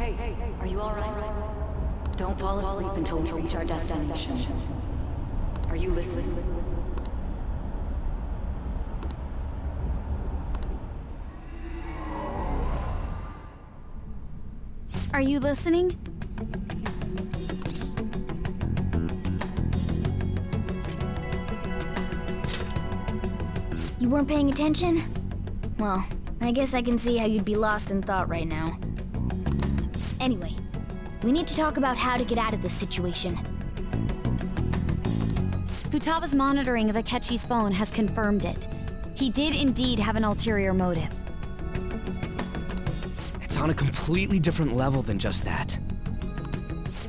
are you alright? Don't fall asleep until we reach our destination. Are you listening? Are you listening? You weren't paying attention? Well, I guess I can see how you'd be lost in thought right now. Anyway, we need to talk about how to get out of this situation. Futaba's monitoring of Akechi's phone has confirmed it. He did indeed have an ulterior motive. It's on a completely different level than just that.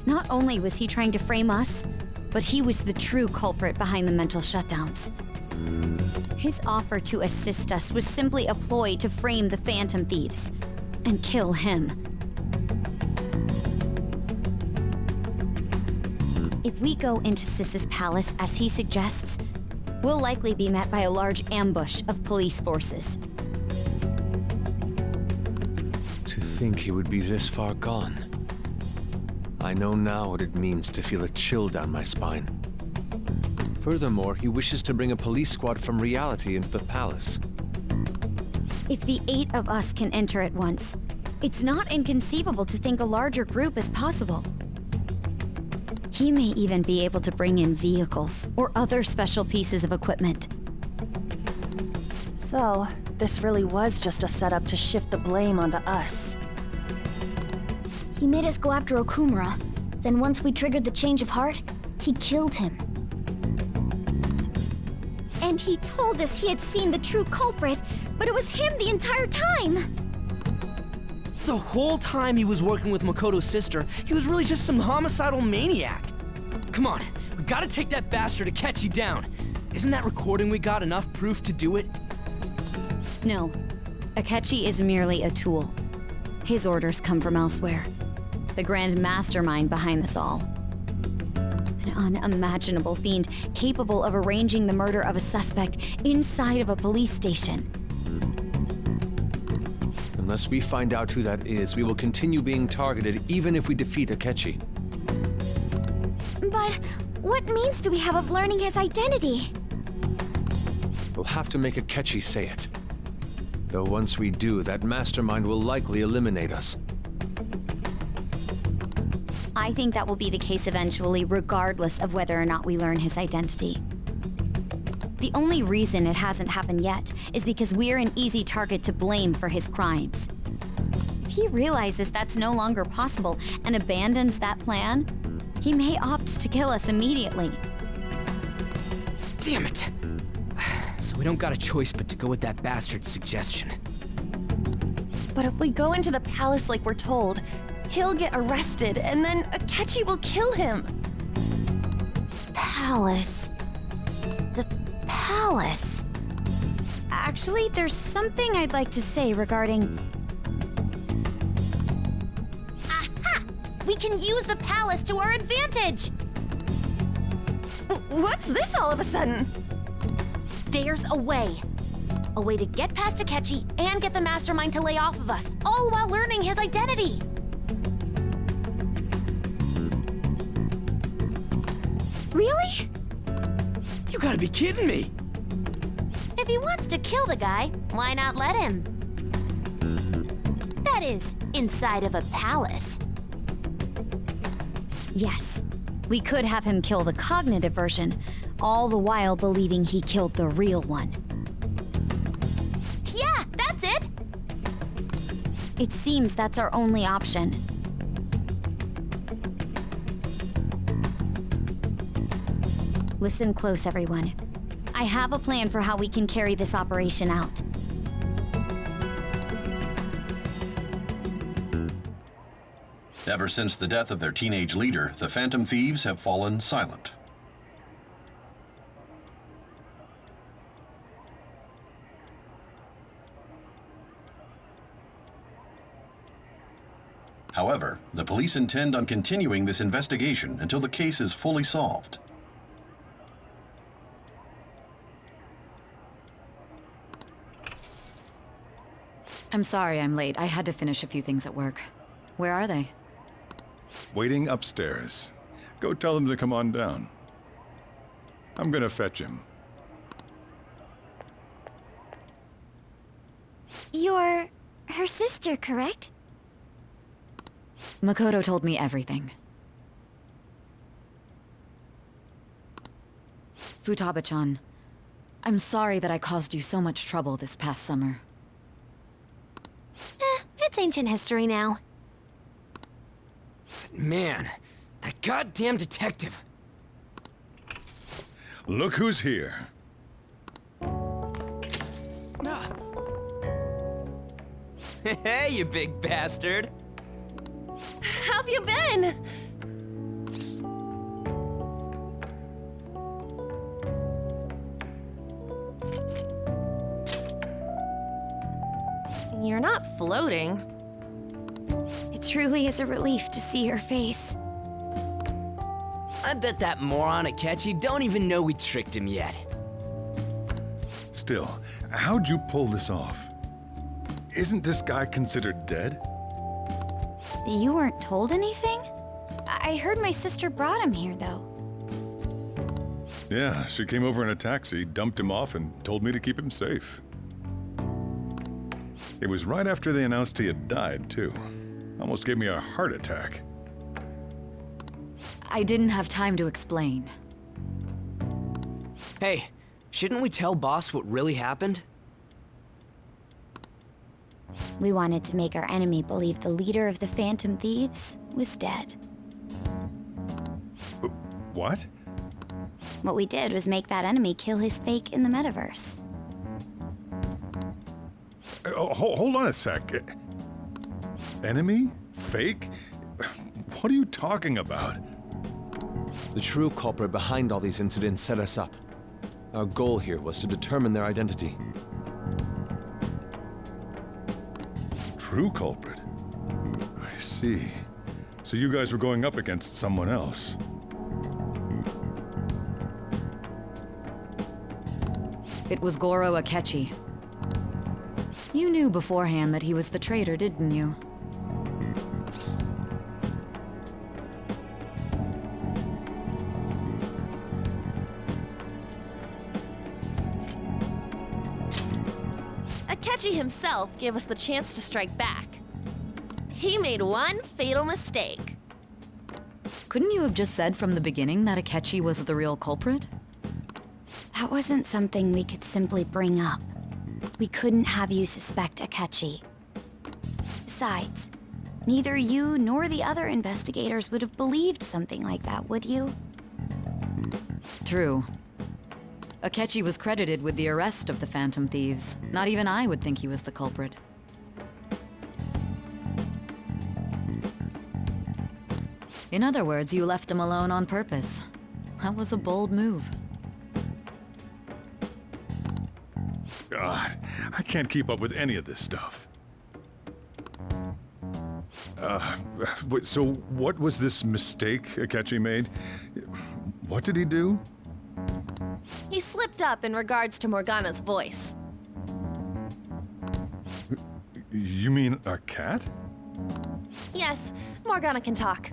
Not only was he trying to frame us, but he was the true culprit behind the mental shutdowns. His offer to assist us was simply a ploy to frame the Phantom Thieves and kill him. If we go into Sis's palace as he suggests, we'll likely be met by a large ambush of police forces. To think he would be this far gone. I know now what it means to feel a chill down my spine. Furthermore, he wishes to bring a police squad from reality into the palace. If the 8 of us can enter at once, it's not inconceivable to think a larger group is possible. He may even be able to bring in vehicles or other special pieces of equipment. So, this really was just a setup to shift the blame onto us. He made us go after Okumura. Then once we triggered the change of heart, he killed him. And he told us he had seen the true culprit, but it was him the entire time! The whole time he was working with Makoto's sister, he was really just some homicidal maniac. Come on, we gotta take that bastard Akechi down. Isn't that recording we got enough proof to do it? No, Akechi is merely a tool. His orders come from elsewhere. The grand mastermind behind this all. An unimaginable fiend capable of arranging the murder of a suspect inside of a police station. Unless we find out who that is, we will continue being targeted even if we defeat Akechi. But what means do we have of learning his identity? We'll have to make Akechi say it. Though once we do, that mastermind will likely eliminate us. I think that will be the case eventually, regardless of whether or not we learn his identity. The only reason it hasn't happened yet is because we're an easy target to blame for his crimes. If he realizes that's no longer possible and abandons that plan, he may opt to kill us immediately. Damn it! So we don't got a choice but to go with that bastard's suggestion. But if we go into the palace like we're told, he'll get arrested, and then Akechi will kill him. Palace. The palace. Actually, there's something I'd like to say regarding... Aha! We can use the palace to our advantage! What's this all of a sudden? There's a way. A way to get past Akechi and get the mastermind to lay off of us, all while learning his identity. Really? You gotta be kidding me! If he wants to kill the guy, why not let him? That is, inside of a palace. Yes, we could have him kill the cognitive version, all the while believing he killed the real one. Yeah, that's it! It seems that's our only option. Listen close, everyone. I have a plan for how we can carry this operation out. Ever since the death of their teenage leader, the Phantom Thieves have fallen silent. However, the police intend on continuing this investigation until the case is fully solved. I'm sorry I'm late. I had to finish a few things at work. Where are they? Waiting upstairs. Go tell them to come on down. I'm gonna fetch him. You're her sister, correct? Makoto told me everything. Futaba-chan, I'm sorry that I caused you so much trouble this past summer. It's ancient history now. Man, that goddamn detective. Look who's here. Hey, you big bastard. How have you been? You're not floating. It truly is a relief to see your face. I bet that moron Akechi don't even know we tricked him yet. Still, how'd you pull this off? Isn't this guy considered dead? You weren't told anything? I heard my sister brought him here, though. Yeah, she came over in a taxi, dumped him off, and told me to keep him safe. It was right after they announced he had died, too. Almost gave me a heart attack. I didn't have time to explain. Hey, shouldn't we tell boss what really happened? We wanted to make our enemy believe the leader of the Phantom Thieves was dead. What? What we did was make that enemy kill his fake in the metaverse. Hold on a sec. Enemy? Fake? What are you talking about? The true culprit behind all these incidents set us up. Our goal here was to determine their identity. True culprit? I see. So you guys were going up against someone else. It was Goro Akechi. You knew beforehand that he was the traitor, didn't you? Akechi himself gave us the chance to strike back. He made one fatal mistake. Couldn't you have just said from the beginning that Akechi was the real culprit? That wasn't something we could simply bring up. We couldn't have you suspect Akechi. Besides, neither you nor the other investigators would have believed something like that, would you? True. Akechi was credited with the arrest of the Phantom Thieves. Not even I would think he was the culprit. In other words, you left him alone on purpose. That was a bold move. God, I can't keep up with any of this stuff. So what was this mistake Akechi made? What did he do? He slipped up in regards to Morgana's voice. You mean a cat? Yes, Morgana can talk.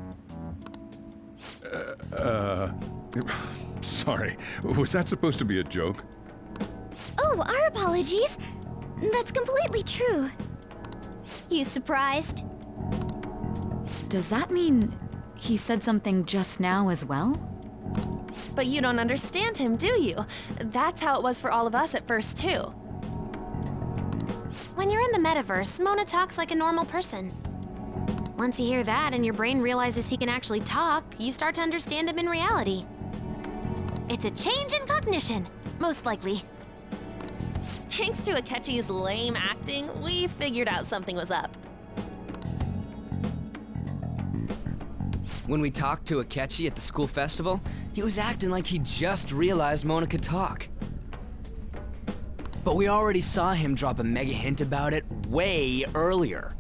Sorry, was that supposed to be a joke? Oh, our apologies. That's completely true. You surprised? Does that mean he said something just now as well? But you don't understand him, do you? That's how it was for all of us at first, too. When you're in the metaverse, Mona talks like a normal person. Once you hear that and your brain realizes he can actually talk, you start to understand him in reality. It's a change in cognition, most likely. Thanks to Akechi's lame acting, we figured out something was up. When we talked to Akechi at the school festival, he was acting like he just realized Mona could talk. But we already saw him drop a mega hint about it way earlier.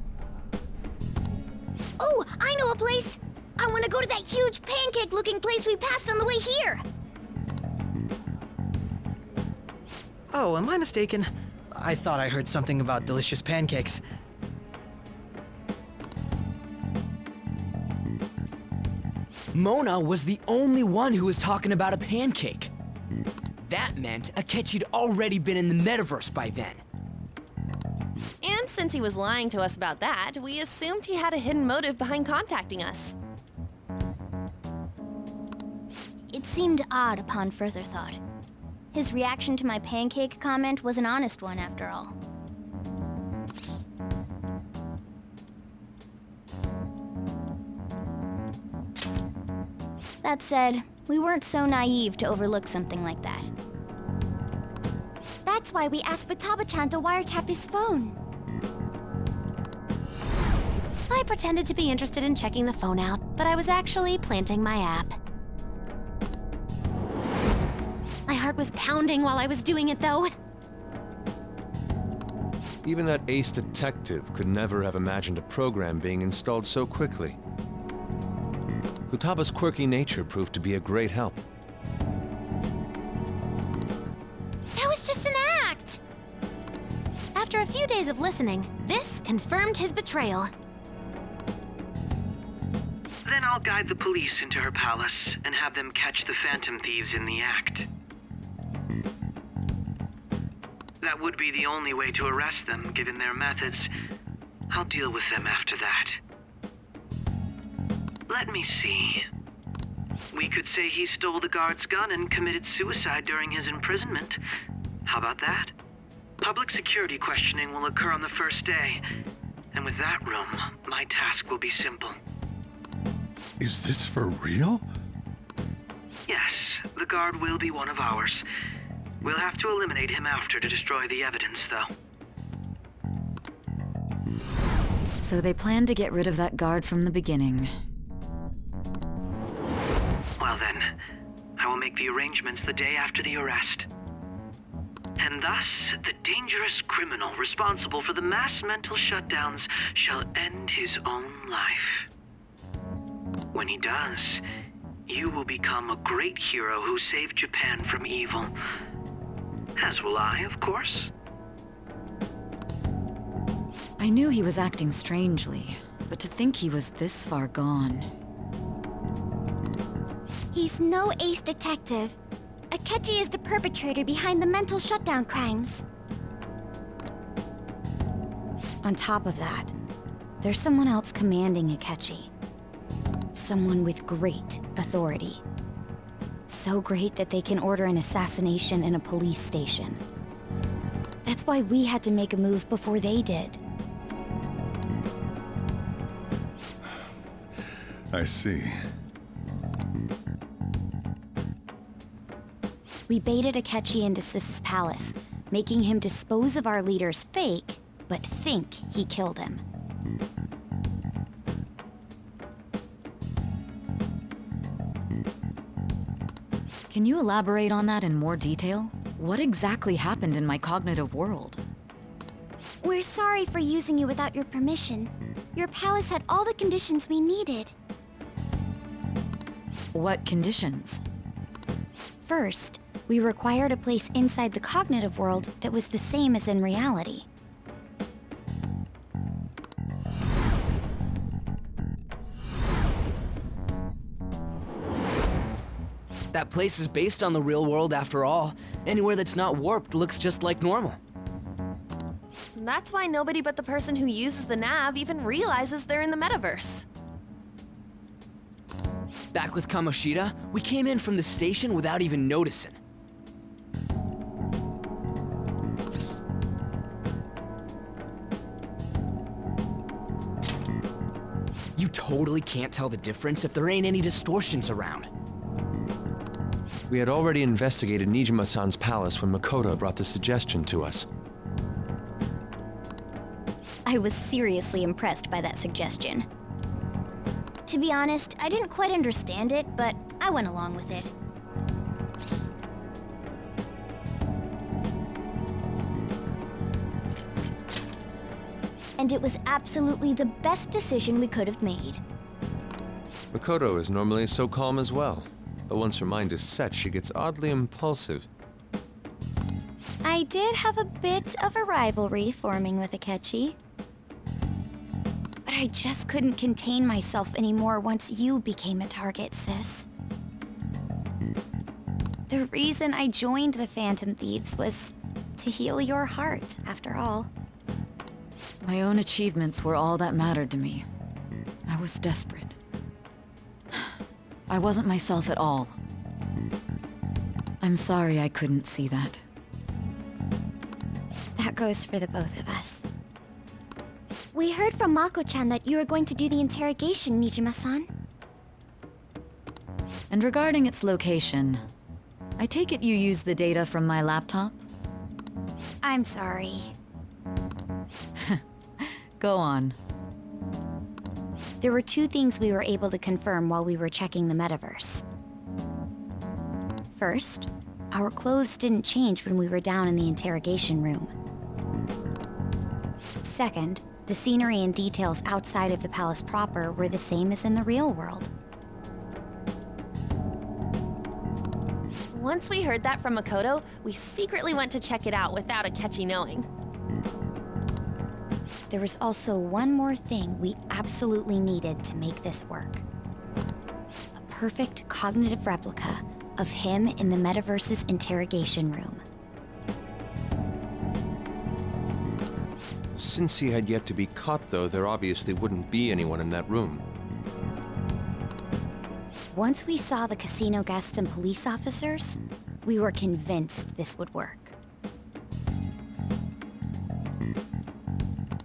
Oh, I know a place! I want to go to that huge pancake-looking place we passed on the way here! Oh, am I mistaken? I thought I heard something about delicious pancakes. Mona was the only one who was talking about a pancake. That meant Akechi'd already been in the metaverse by then. And since he was lying to us about that, we assumed he had a hidden motive behind contacting us. It seemed odd upon further thought. His reaction to my pancake comment was an honest one, after all. That said, we weren't so naive to overlook something like that. That's why we asked Futaba-chan to wiretap his phone. I pretended to be interested in checking the phone out, but I was actually planting my app. My heart was pounding while I was doing it, though. Even that ace detective could never have imagined a program being installed so quickly. Futaba's quirky nature proved to be a great help. That was just an act! After a few days of listening, this confirmed his betrayal. Then I'll guide the police into her palace and have them catch the phantom thieves in the act. That would be the only way to arrest them, given their methods. I'll deal with them after that. Let me see. We could say he stole the guard's gun and committed suicide during his imprisonment. How about that? Public security questioning will occur on the first day. And with that room, my task will be simple. Is this for real? Yes, the guard will be one of ours. We'll have to eliminate him after to destroy the evidence, though. So they planned to get rid of that guard from the beginning. Well then, I will make the arrangements the day after the arrest. And thus, the dangerous criminal responsible for the mass mental shutdowns shall end his own life. When he does, you will become a great hero who saved Japan from evil. As will I, of course. I knew he was acting strangely, but to think he was this far gone. He's no ace detective. Akechi is the perpetrator behind the mental shutdown crimes. On top of that, there's someone else commanding Akechi. Someone with great authority. So great that they can order an assassination in a police station. That's why we had to make a move before they did. I see. We baited Akechi into Sis's palace, making him dispose of our leader's fake, but think he killed him. Can you elaborate on that in more detail? What exactly happened in my cognitive world? We're sorry for using you without your permission. Your palace had all the conditions we needed. What conditions? First, we required a place inside the cognitive world that was the same as in reality. That place is based on the real world after all. Anywhere that's not warped looks just like normal. That's why nobody but the person who uses the nav even realizes they're in the metaverse. Back with Kamoshida, we came in from the station without even noticing. You totally can't tell the difference if there ain't any distortions around. We had already investigated Nijima-san's palace when Makoto brought the suggestion to us. I was seriously impressed by that suggestion. To be honest, I didn't quite understand it, but I went along with it. And it was absolutely the best decision we could have made. Makoto is normally so calm as well, but once her mind is set, she gets oddly impulsive. I did have a bit of a rivalry forming with Akechi. But I just couldn't contain myself anymore once you became a target, sis. The reason I joined the Phantom Thieves was to heal your heart, after all. My own achievements were all that mattered to me. I was desperate. I wasn't myself at all. I'm sorry I couldn't see that. That goes for the both of us. We heard from Mako-chan that you were going to do the interrogation, Nijima-san. And regarding its location, I take it you used the data from my laptop? I'm sorry. Go on. There were two things we were able to confirm while we were checking the metaverse. First, our clothes didn't change when we were down in the interrogation room. Second, the scenery and details outside of the palace proper were the same as in the real world. Once we heard that from Makoto, we secretly went to check it out without Akechi knowing. There was also one more thing we absolutely needed to make this work. A perfect cognitive replica of him in the metaverse's interrogation room. Since he had yet to be caught, though, there obviously wouldn't be anyone in that room. Once we saw the casino guests and police officers, we were convinced this would work.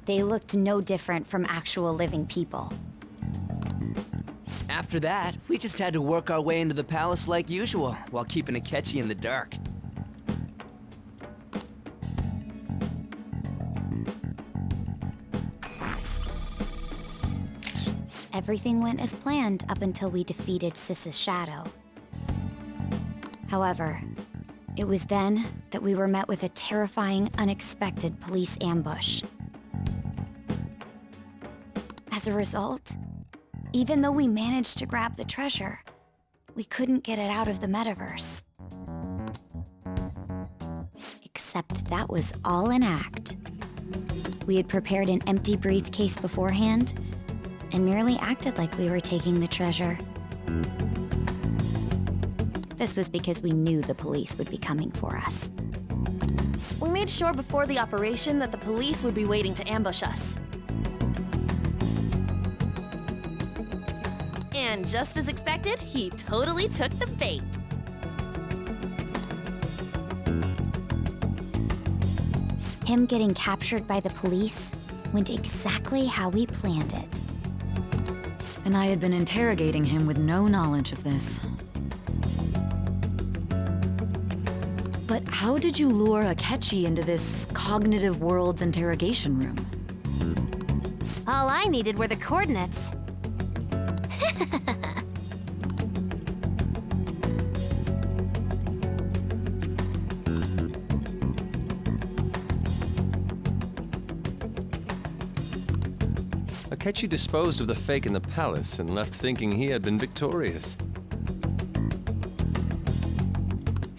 They looked no different from actual living people. After that, we just had to work our way into the palace like usual, while keeping Akechi in the dark. Everything went as planned up until we defeated Sis's shadow. However, it was then that we were met with a terrifying, unexpected police ambush. As a result, even though we managed to grab the treasure, we couldn't get it out of the metaverse. Except that was all an act. We had prepared an empty briefcase beforehand, and merely acted like we were taking the treasure. This was because we knew the police would be coming for us. We made sure before the operation that the police would be waiting to ambush us. And just as expected, he totally took the bait. Him getting captured by the police went exactly how we planned it. And I had been interrogating him with no knowledge of this. But how did you lure Akechi into this cognitive world's interrogation room? All I needed were the coordinates. Akechi disposed of the fake in the palace and left thinking he had been victorious.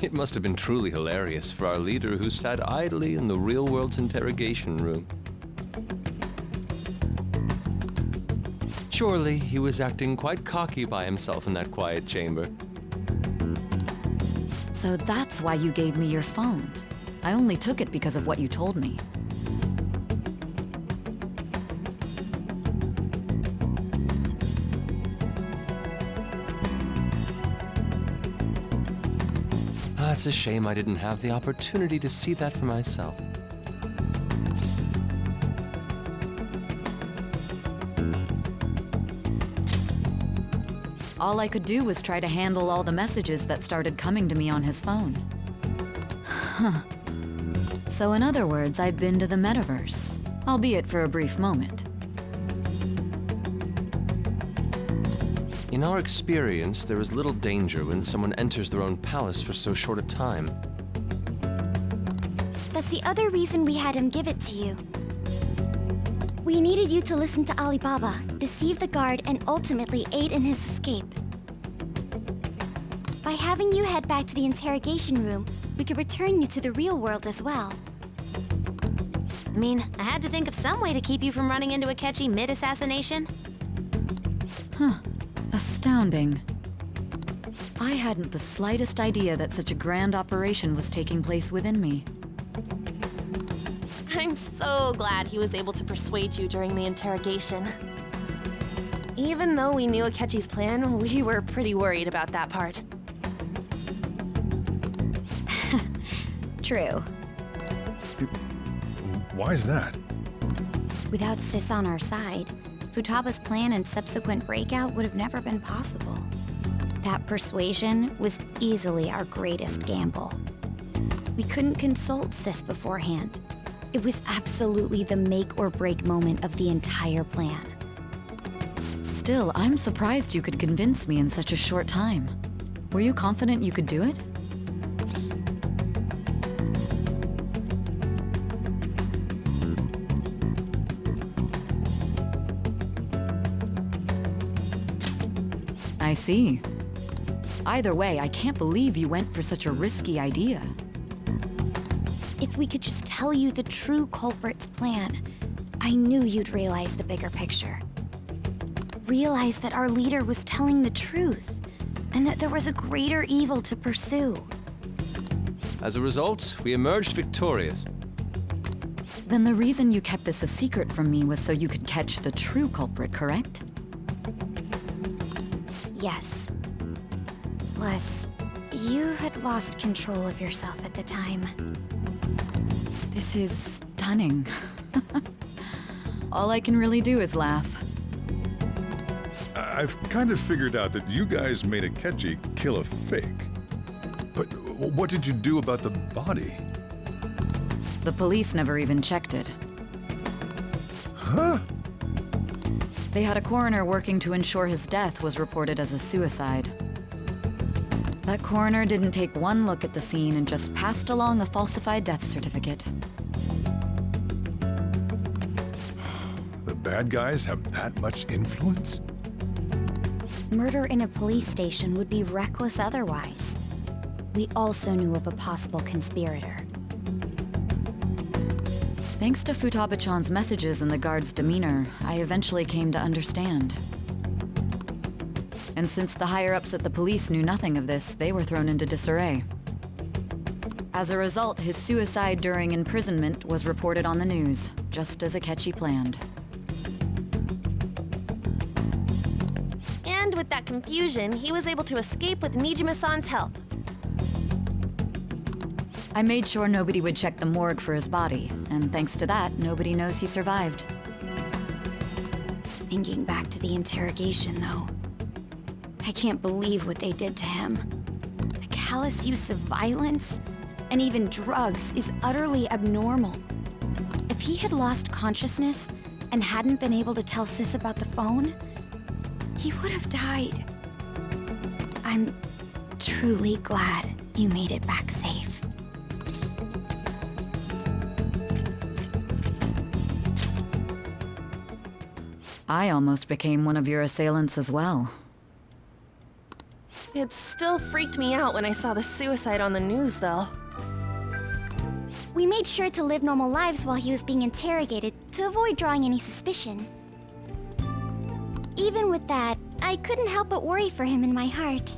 It must have been truly hilarious for our leader who sat idly in the real world's interrogation room. Surely he was acting quite cocky by himself in that quiet chamber. So that's why you gave me your phone. I only took it because of what you told me. It's a shame I didn't have the opportunity to see that for myself. All I could do was try to handle all the messages that started coming to me on his phone. Huh. So in other words, I've been to the metaverse, albeit for a brief moment. In our experience, there is little danger when someone enters their own palace for so short a time. That's the other reason we had him give it to you. We needed you to listen to Alibaba, deceive the guard, and ultimately aid in his escape. By having you head back to the interrogation room, we could return you to the real world as well. I mean, I had to think of some way to keep you from running into Akechi mid-assassination. Astounding. I hadn't the slightest idea that such a grand operation was taking place within me. I'm so glad he was able to persuade you during the interrogation. Even though we knew Akechi's plan, we were pretty worried about that part. True. Why is that? Without Sis on our side, Futaba's plan and subsequent breakout would have never been possible. That persuasion was easily our greatest gamble. We couldn't consult Sis beforehand. It was absolutely the make or break moment of the entire plan. Still, I'm surprised you could convince me in such a short time. Were you confident you could do it? I see. Either way, I can't believe you went for such a risky idea. If we could just tell you the true culprit's plan, I knew you'd realize the bigger picture. Realize that our leader was telling the truth, and that there was a greater evil to pursue. As a result, we emerged victorious. Then the reason you kept this a secret from me was so you could catch the true culprit, correct? Yes. Plus, you had lost control of yourself at the time. This is stunning. All I can really do is laugh. I've kind of figured out that you guys made Akechi kill a fake. But what did you do about the body? The police never even checked it. Huh? They had a coroner working to ensure his death was reported as a suicide. That coroner didn't take one look at the scene and just passed along a falsified death certificate. The bad guys have that much influence? Murder in a police station would be reckless otherwise. We also knew of a possible conspirator. Thanks to Futaba-chan's messages and the guard's demeanor, I eventually came to understand. And since the higher-ups at the police knew nothing of this, they were thrown into disarray. As a result, his suicide during imprisonment was reported on the news, just as Akechi planned. And with that confusion, he was able to escape with Nijima-san's help. I made sure nobody would check the morgue for his body, and thanks to that, nobody knows he survived. Thinking back to the interrogation, though, I can't believe what they did to him. The callous use of violence, and even drugs, is utterly abnormal. If he had lost consciousness and hadn't been able to tell Sis about the phone, he would have died. I'm truly glad you made it back safe. I almost became one of your assailants as well. It still freaked me out when I saw the suicide on the news, though. We made sure to live normal lives while he was being interrogated to avoid drawing any suspicion. Even with that, I couldn't help but worry for him in my heart.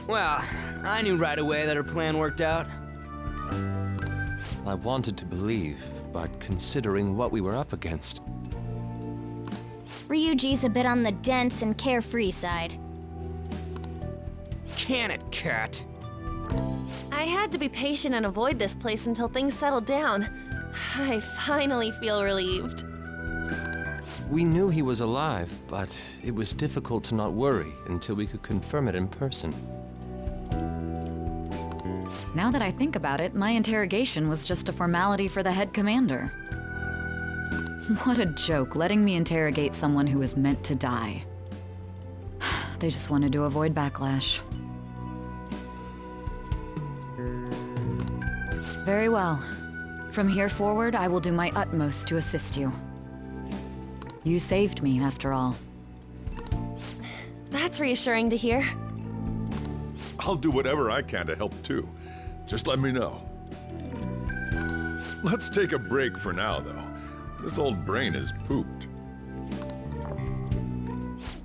Well, I knew right away that her plan worked out. I wanted to believe, but considering what we were up against... Ryuji's a bit on the dense and carefree side. Can it, cat? I had to be patient and avoid this place until things settled down. I finally feel relieved. We knew he was alive, but it was difficult to not worry until we could confirm it in person. Now that I think about it, my interrogation was just a formality for the head commander. What a joke, letting me interrogate someone who was meant to die. They just wanted to avoid backlash. Very well. From here forward, I will do my utmost to assist you. You saved me, after all. That's reassuring to hear. I'll do whatever I can to help too. Just let me know. Let's take a break for now, though. This old brain is pooped.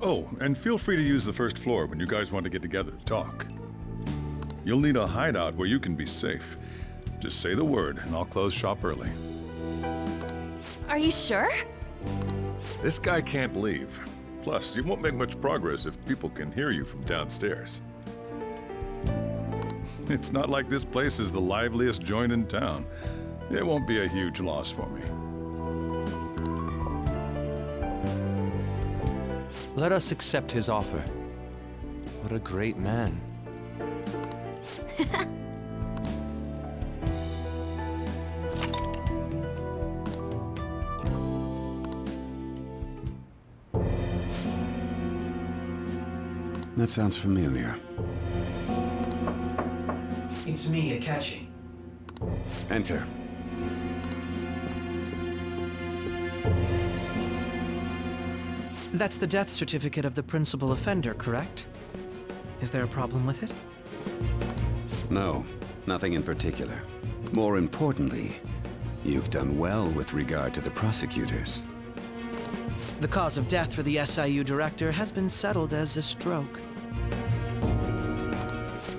Oh, and feel free to use the first floor when you guys want to get together to talk. You'll need a hideout where you can be safe. Just say the word, and I'll close shop early. Are you sure? This guy can't leave. Plus, you won't make much progress if people can hear you from downstairs. It's not like this place is the liveliest joint in town. It won't be a huge loss for me. Let us accept his offer. What a great man. That sounds familiar. It's me, Akechi. Enter. That's the death certificate of the principal offender, correct? Is there a problem with it? No, nothing in particular. More importantly, you've done well with regard to the prosecutors. The cause of death for the SIU director has been settled as a stroke.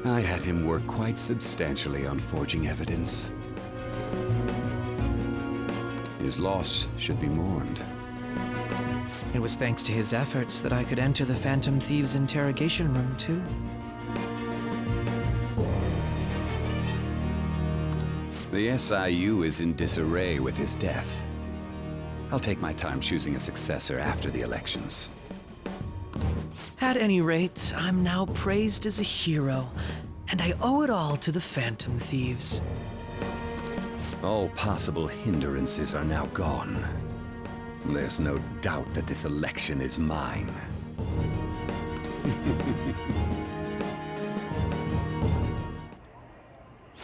I had him work quite substantially on forging evidence. His loss should be mourned. It was thanks to his efforts that I could enter the Phantom Thieves' interrogation room, too. The SIU is in disarray with his death. I'll take my time choosing a successor after the elections. At any rate, I'm now praised as a hero, and I owe it all to the Phantom Thieves. All possible hindrances are now gone. There's no doubt that this election is mine.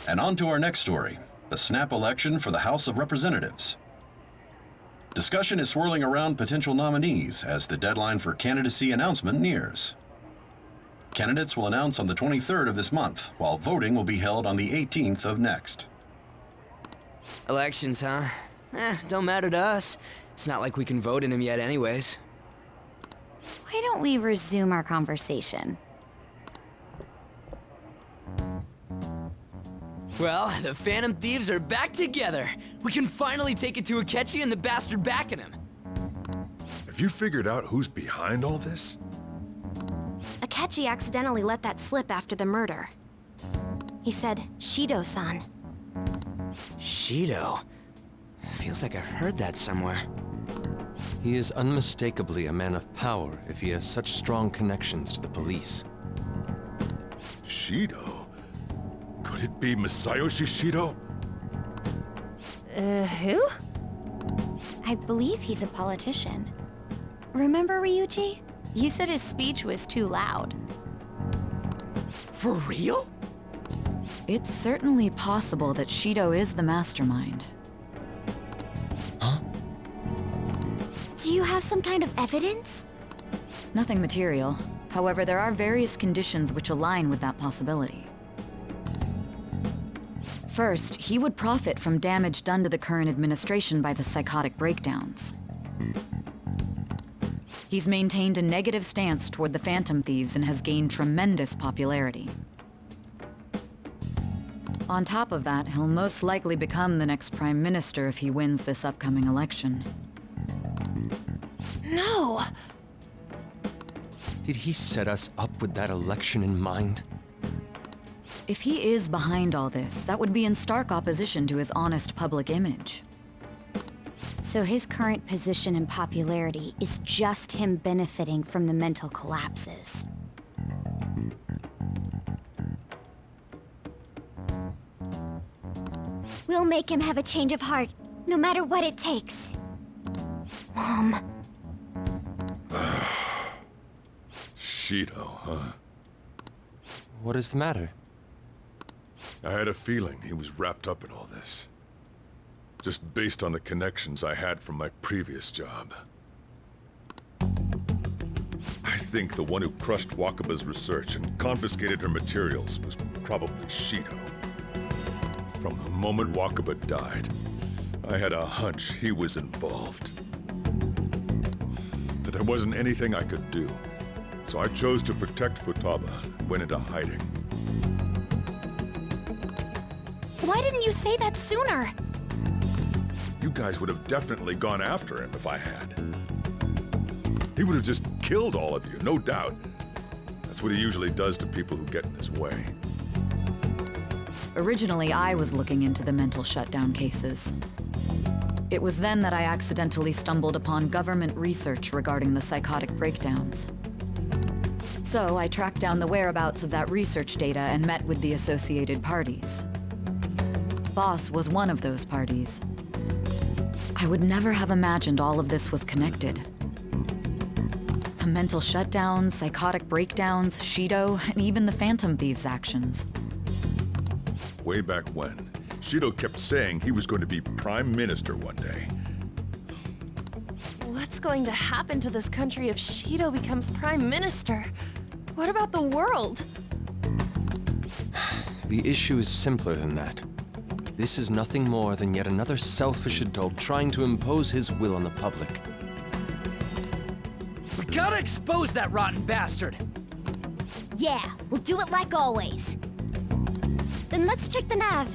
And on to our next story, the snap election for the House of Representatives. Discussion is swirling around potential nominees as the deadline for candidacy announcement nears. Candidates will announce on the 23rd of this month, while voting will be held on the 18th of next. Elections, huh? Don't matter to us. It's not like we can vote in them yet anyways. Why don't we resume our conversation? Well, the Phantom Thieves are back together. We can finally take it to Akechi and the bastard backing him. Have you figured out who's behind all this? Akechi accidentally let that slip after the murder. He said, Shido-san. Shido? Feels like I've heard that somewhere. He is unmistakably a man of power if he has such strong connections to the police. Shido? Could it be Masayoshi Shido? Who? I believe he's a politician. Remember, Ryuji? You said his speech was too loud. For real? It's certainly possible that Shido is the mastermind. Do you have some kind of evidence? Nothing material. However, there are various conditions which align with that possibility. First, he would profit from damage done to the current administration by the psychotic breakdowns. He's maintained a negative stance toward the Phantom Thieves and has gained tremendous popularity. On top of that, he'll most likely become the next Prime Minister if he wins this upcoming election. No! Did he set us up with that election in mind? If he is behind all this, that would be in stark opposition to his honest public image. So his current position and popularity is just him benefiting from the mental collapses. We'll make him have a change of heart, no matter what it takes. Mom. Shido, huh? What is the matter? I had a feeling he was wrapped up in all this. Just based on the connections I had from my previous job. I think the one who crushed Wakaba's research and confiscated her materials was probably Shido. From the moment Wakaba died, I had a hunch he was involved. But there wasn't anything I could do. So I chose to protect Futaba and went into hiding. Why didn't you say that sooner? You guys would have definitely gone after him if I had. He would have just killed all of you, no doubt. That's what he usually does to people who get in his way. Originally, I was looking into the mental shutdown cases. It was then that I accidentally stumbled upon government research regarding the psychotic breakdowns. So I tracked down the whereabouts of that research data and met with the associated parties. Boss was one of those parties. I would never have imagined all of this was connected. The mental shutdowns, psychotic breakdowns, Shido, and even the Phantom Thieves' actions. Way back when, Shido kept saying he was going to be Prime Minister one day. What's going to happen to this country if Shido becomes Prime Minister? What about the world? The issue is simpler than that. This is nothing more than yet another selfish adult trying to impose his will on the public. We gotta expose that rotten bastard! Yeah, we'll do it like always. Then let's check the nav.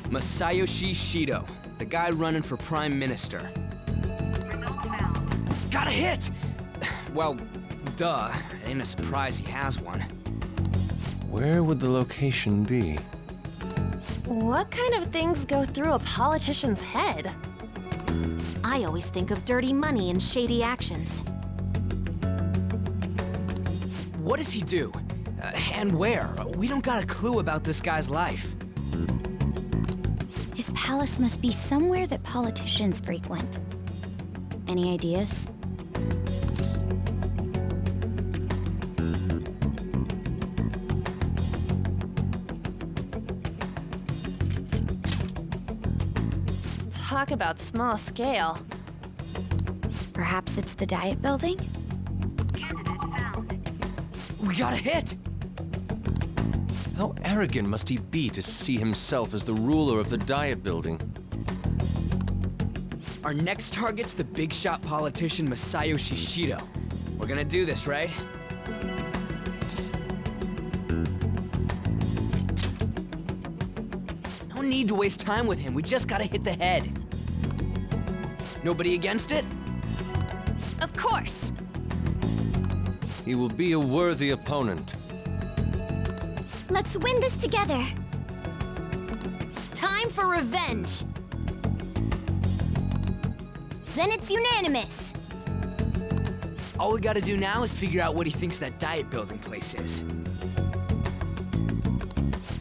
Masayoshi Shido, the guy running for Prime Minister. Got a hit! Well, duh. Ain't a surprise he has one. Where would the location be? What kind of things go through a politician's head? I always think of dirty money and shady actions. What does he do? And where? We don't got a clue about this guy's life. His palace must be somewhere that politicians frequent. Any ideas? Talk about small scale. Perhaps it's the Diet Building? We got a hit! How arrogant must he be to see himself as the ruler of the Diet Building? Our next target's the big shot politician Masayoshi Shido. We're gonna do this, right? No need to waste time with him. We just gotta hit the head. Nobody against it? Of course! He will be a worthy opponent. Let's win this together. Time for revenge! Then it's unanimous. All we gotta do now is figure out what he thinks that Diet Building place is.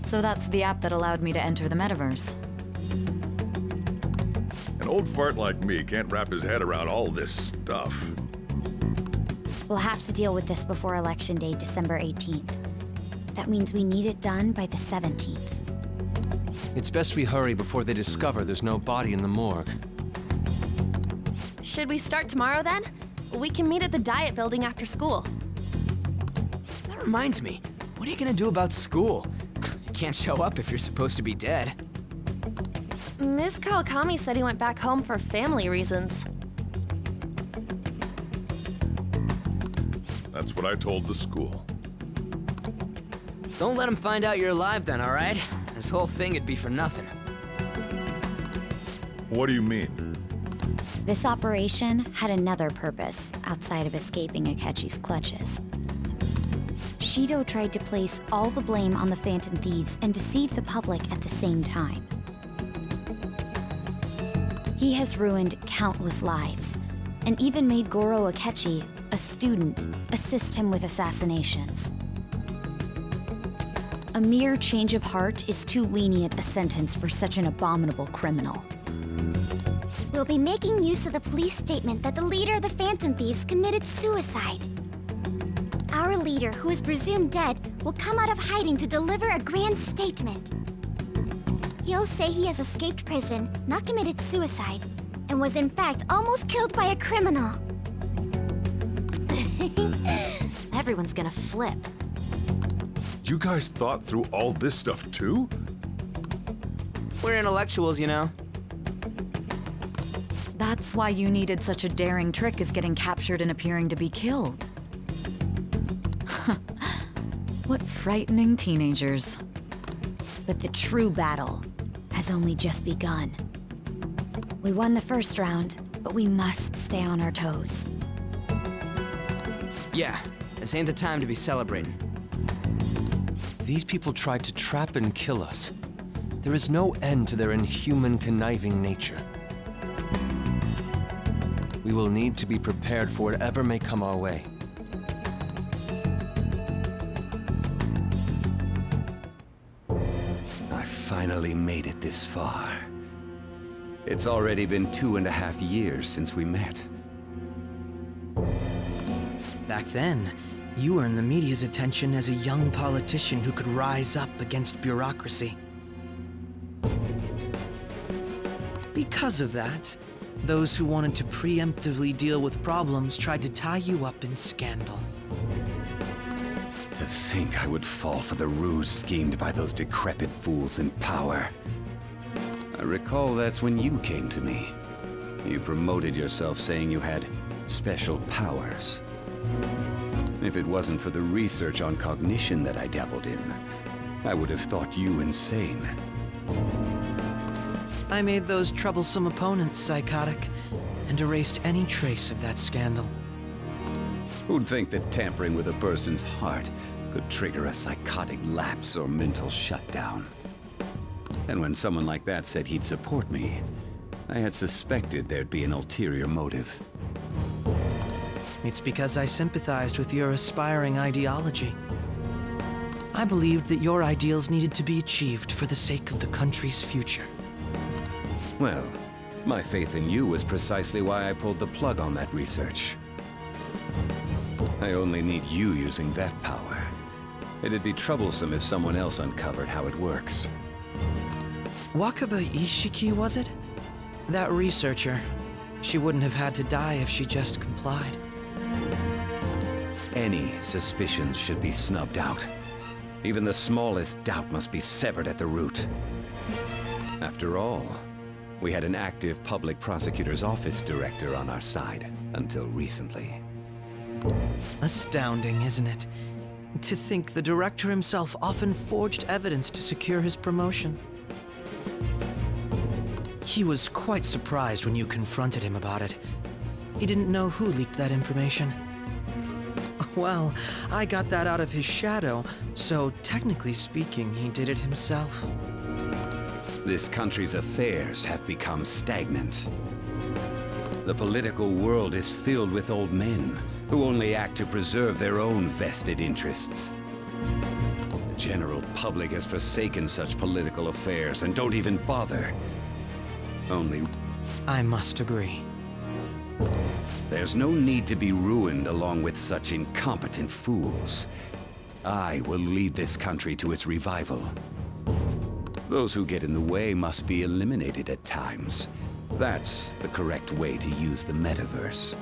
So that's the app that allowed me to enter the metaverse. An old fart like me can't wrap his head around all this stuff. We'll have to deal with this before Election Day, December 18th. That means we need it done by the 17th. It's best we hurry before they discover there's no body in the morgue. Should we start tomorrow then? We can meet at the Diet Building after school. That reminds me, what are you gonna do about school? You can't show up if you're supposed to be dead. Ms. Kawakami said he went back home for family reasons. That's what I told the school. Don't let him find out you're alive then, all right? This whole thing would be for nothing. What do you mean? This operation had another purpose outside of escaping Akechi's clutches. Shido tried to place all the blame on the Phantom Thieves and deceive the public at the same time. He has ruined countless lives, and even made Goro Akechi, a student, assist him with assassinations. A mere change of heart is too lenient a sentence for such an abominable criminal. We'll be making use of the police statement that the leader of the Phantom Thieves committed suicide. Our leader, who is presumed dead, will come out of hiding to deliver a grand statement. He'll say he has escaped prison, not committed suicide, and was in fact almost killed by a criminal. Everyone's gonna flip. You guys thought through all this stuff too? We're intellectuals, you know. That's why you needed such a daring trick as getting captured and appearing to be killed. What frightening teenagers. But the true battle has only just begun. We won the first round, but we must stay on our toes. Yeah, this ain't the time to be celebrating. These people tried to trap and kill us. There is no end to their inhuman, conniving nature. We will need to be prepared for whatever may come our way. I finally made it this far. It's already been 2.5 years since we met. Back then, you earned the media's attention as a young politician who could rise up against bureaucracy. Because of that, those who wanted to preemptively deal with problems tried to tie you up in scandal. To think I would fall for the ruse schemed by those decrepit fools in power. I recall that's when you came to me. You promoted yourself saying you had special powers. If it wasn't for the research on cognition that I dabbled in, I would have thought you insane. I made those troublesome opponents psychotic, and erased any trace of that scandal. Who'd think that tampering with a person's heart could trigger a psychotic lapse or mental shutdown? And when someone like that said he'd support me, I had suspected there'd be an ulterior motive. It's because I sympathized with your aspiring ideology. I believed that your ideals needed to be achieved for the sake of the country's future. Well, my faith in you was precisely why I pulled the plug on that research. I only need you using that power. It'd be troublesome if someone else uncovered how it works. Wakaba Ishiki, was it? That researcher. She wouldn't have had to die if she just complied. Any suspicions should be snubbed out. Even the smallest doubt must be severed at the root. After all, we had an active public prosecutor's office director on our side until recently. Astounding, isn't it? To think the director himself often forged evidence to secure his promotion. He was quite surprised when you confronted him about it. He didn't know who leaked that information. Well, I got that out of his shadow, so technically speaking, he did it himself. This country's affairs have become stagnant. The political world is filled with old men who only act to preserve their own vested interests. The general public has forsaken such political affairs and don't even bother. Only... I must agree. There's no need to be ruined along with such incompetent fools. I will lead this country to its revival. Those who get in the way must be eliminated at times. That's the correct way to use the metaverse.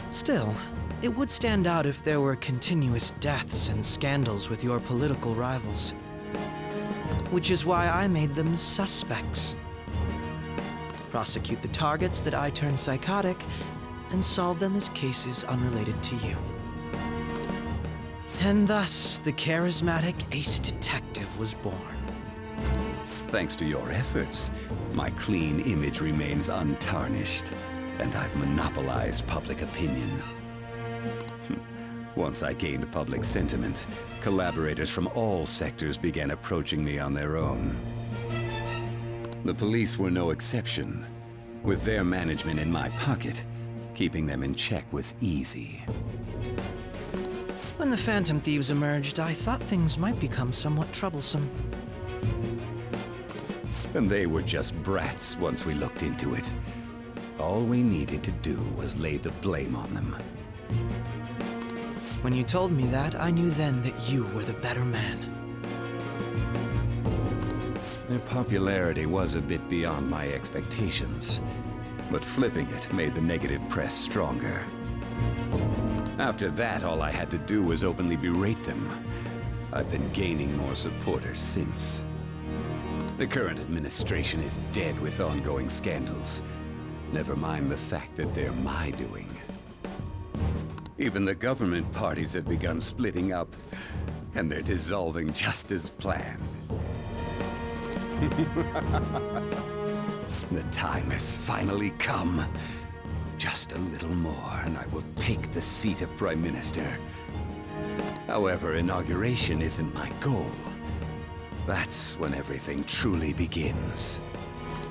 Still, it would stand out if there were continuous deaths and scandals with your political rivals. Which is why I made them suspects. Prosecute the targets that I turn psychotic, and solve them as cases unrelated to you. And thus, the charismatic ace detective was born. Thanks to your efforts, my clean image remains untarnished, and I've monopolized public opinion. Once I gained public sentiment, collaborators from all sectors began approaching me on their own. The police were no exception. With their management in my pocket, keeping them in check was easy. When the Phantom Thieves emerged, I thought things might become somewhat troublesome. And they were just brats once we looked into it. All we needed to do was lay the blame on them. When you told me that, I knew then that you were the better man. Their popularity was a bit beyond my expectations, but flipping it made the negative press stronger. After that, all I had to do was openly berate them. I've been gaining more supporters since. The current administration is dead with ongoing scandals. Never mind the fact that they're my doing. Even the government parties have begun splitting up, and they're dissolving just as planned. The time has finally come. Just a little more, and I will take the seat of Prime Minister. However, inauguration isn't my goal. That's when everything truly begins.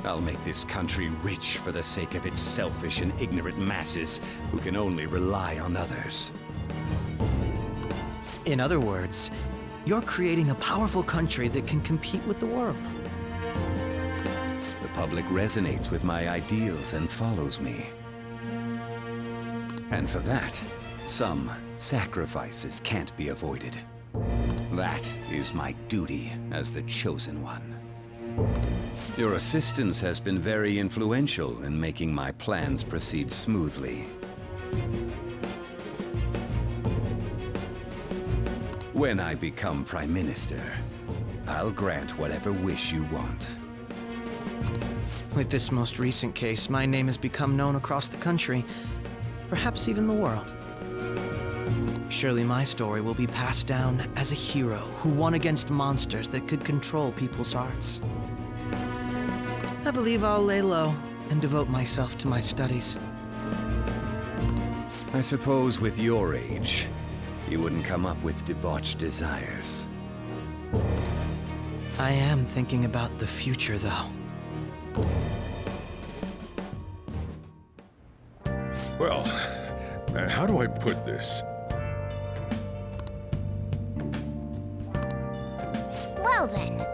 I'll make this country rich for the sake of its selfish and ignorant masses who can only rely on others. In other words, you're creating a powerful country that can compete with the world. The public resonates with my ideals and follows me. And for that, some sacrifices can't be avoided. That is my duty as the Chosen One. Your assistance has been very influential in making my plans proceed smoothly. When I become Prime Minister, I'll grant whatever wish you want. With this most recent case, my name has become known across the country, perhaps even the world. Surely my story will be passed down as a hero who won against monsters that could control people's hearts. I believe I'll lay low and devote myself to my studies. I suppose with your age, you wouldn't come up with debauched desires. I am thinking about the future, though. Well, how do I put this? Well then,